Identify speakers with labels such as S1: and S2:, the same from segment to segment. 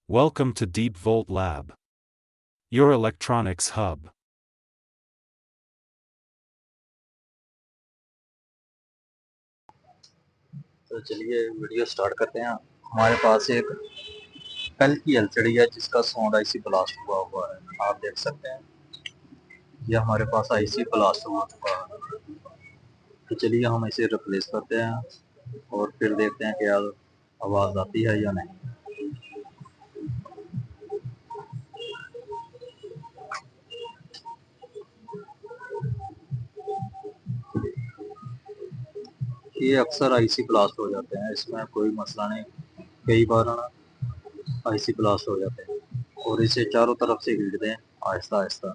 S1: Welcome to Deep Volt Lab, your electronics hub.
S2: तो चलिए video start करते हैं। हमारे पास एक कल की एलसीडी है जिसका साउंड आईसी ब्लास्ट हुआ है। आप देख सकते हैं ये हमारे पास आईसी ब्लास्ट हुआ चुका है। तो चलिए हम इसे रिप्लेस करते हैं और फिर देखते हैं क्या आवाज़ आती है या नहीं। ये अक्सर आईसी ब्लास्ट हो जाते हैं, इसमें कोई मसला नहीं। कई बार ना आईसी ब्लास्ट हो जाते हैं और इसे चारों तरफ से हिट दें आहिस्ता आहिस्ता।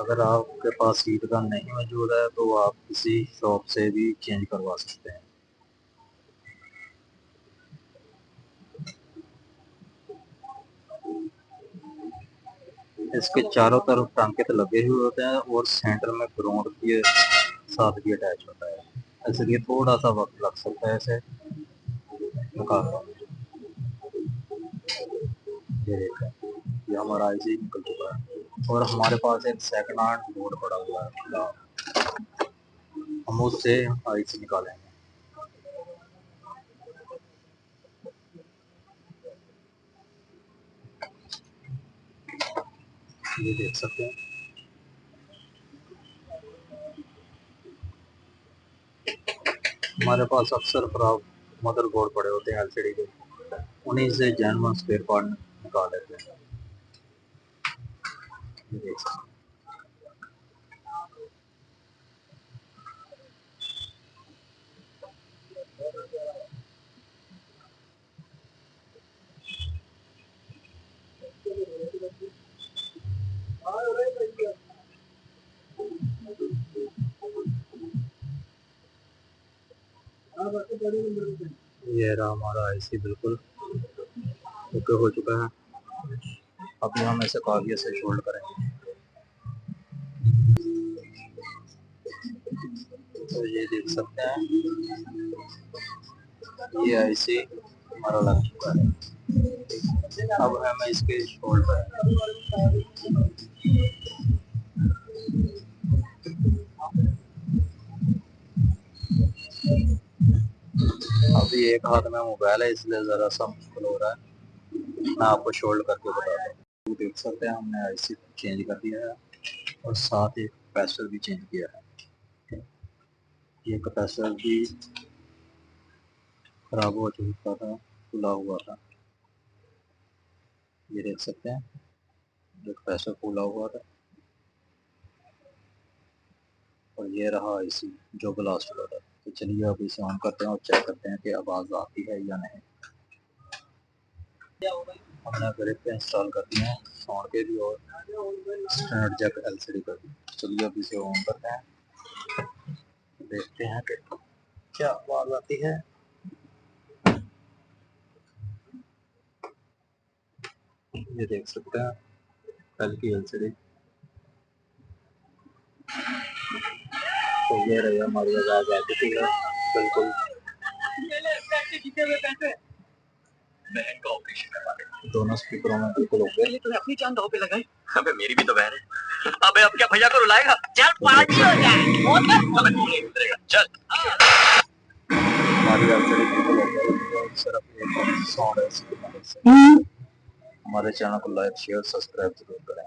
S2: अगर आपके पास हीट गन नहीं मौजूद है तो आप किसी शॉप से भी चेंज करवा सकते हैं। इसके चारों तरफ टांके तो लगे हुए होते हैं और सेंटर में ग्राउंड के साथ भी अटैच होता है, इसलिए थोड़ा सा वक्त लग सकता है इसे निकालने में। ये देखें, ये हमारा आईसी निकल चुका है और हमारे पास एक सेकंड हैंड बोर्ड पड़ा हुआ है, हम उससे आईसी निकालेंगे। ये देख सकते हैं हमारे पास अक्सर खराब मदरबोर्ड पड़े होते हैं एलसीडी के, उन्हीं से जेन्युइन स्पेयर पार्ट निकाल लेते हैं। ये देख सकते हैं। ये रहा हमारा आईसी बिल्कुल ओके हो चुका है। अभी हम इसे कागज से शोल्ड करेंगे। तो ये देख सकते हैं ये आईसी हमारा लग चुका है। अब हम इसके शोल्ड करेंगे। अभी एक हाथ में मोबाइल है इसलिए ज़रा सा मुश्किल हो रहा है, मैं आपको शोल्ड करके बताता हूँ। देख सकते हैं हमने आईसी चेंज कर दिया है और साथ ही कैपेसिटर भी चेंज किया है। ये कैपेसिटर भी खराब हो चुका था, खुला हुआ था। ये देख सकते हैं जो कैपेसिटर खुला हुआ था और ये रहा आईसी जो ब्लास्ट हुआ था। तो चलिए अब इसे ऑन करते हैं और चेक करते हैं कि आवाज़ आती है या नहीं। हमने ब्रेक पे इंस्टॉल कर दिए हैं साउंड के भी और स्टैंडर्ड जैक एलसीडी पर भी। चलिए अब इसे ऑन करते हैं, देखते हैं कि क्या आवाज़ आती है। ये देख सकते हैं कल की एलसीडी। तो ये रही हमारी आवाज़ आ चुकी है बिल्कुल। बहन का ऑपरेशन करवा दे। दोनों स्पीकरों में बिल्कुल ओके। पहले तूने अपनी जान दांव पे लगाई। अबे मेरी भी तो बहन है। अबे अब क्या भैया को रुलाएगा? चल पार्टी हो जाए। चल। हमारी एलसीडी बिल्कुल ओके, सिर्फ एक साउंड है इसकी मदद से। हमारे चैनल को लाइक शेयर सब्सक्राइब जरूर करें।